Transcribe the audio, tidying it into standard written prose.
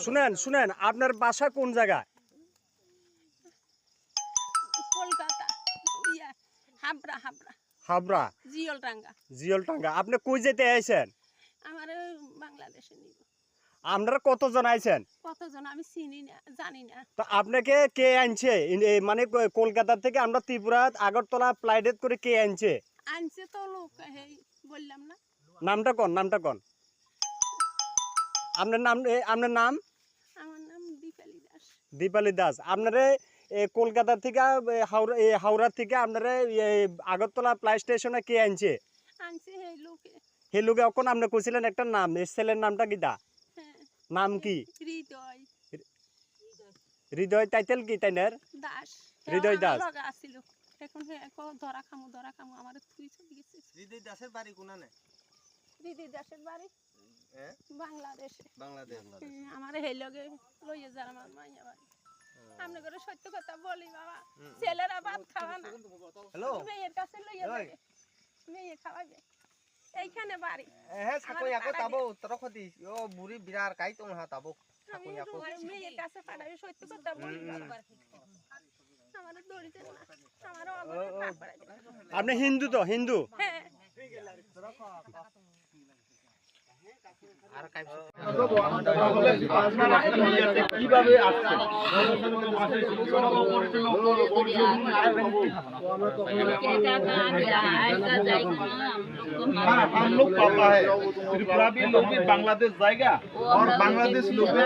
শুনেন শুনেন, আপনার বাসা কোন জায়গায়? কলকাতা, হাবড়া হাবড়া হাবড়া, জিয়লটাঙ্গা। আপনি কই যেতে আইছেন? আমার বাংলাদেশে নিব। আপনারা কতজন আইছেন? কতজন আমি চিনি না, জানি না। তো আপনাকে কে আনছে? মানে কলকাতা থেকে আমরা ত্রিপুরা আগরতলা ফ্লাইট করে কে আনছে? আনছে তো লোক, এই বললাম না। নামটা কোন? নামটা কোন? আপনার নাম? আপনার নাম? আমার নাম দীপালি দাস। দীপালি দাস। আপনারে কলকাতা থেকে হাওড়া থেকে আপনারা আগরতলা ফ্লাই স্টেশনে কে আনছে? আনছে এই লোকে। হে লোকে এখন আপনি কইছিলেন একটা নাম, এই ছেলের নামটা কি দা? হ্যাঁ, নাম কি? হৃদয় হৃদয়। টাইটেল কি তাইনার? দাস। হৃদয় দাস। লগা আছিল। এখন হে ধরা খামু আমার তুই চলে গেছে। হৃদয় দাসের বাড়ি কোনানে? হৃদয় দাসের বাড়ি বাংলাদেশে। বাংলাদেশ। আমার হেই লগে লইয়ে যার আমার মাইয়া বাড়ি। আপনি করে সত্য কথা বলি বাবা, ছেলেরা ভাত খাওয়া না। হ্যালো, মেয়ের কাছে লইয়ে যাবে, মেয়ে খাওয়াবে। এইখানে বাড়ি। হ্যাঁ সাকই আকো তাবো তরখদি ও বুড়ি বিরার কাই তো হা তাবো। আমি মেয়ের কাছে পাঠাই সত্য কথা বলি বাবা। আমার দড়িতে না, আমার অবস্থা পার করে দিবে। আপনি হিন্দু তো? হিন্দু? হ্যাঁ। আর কাই কিভাবে আসছে? हम लोग पापा है त्रिपुरा भी लोग भी बांग्लादेश जाएगा और बांग्लादेश लोग भी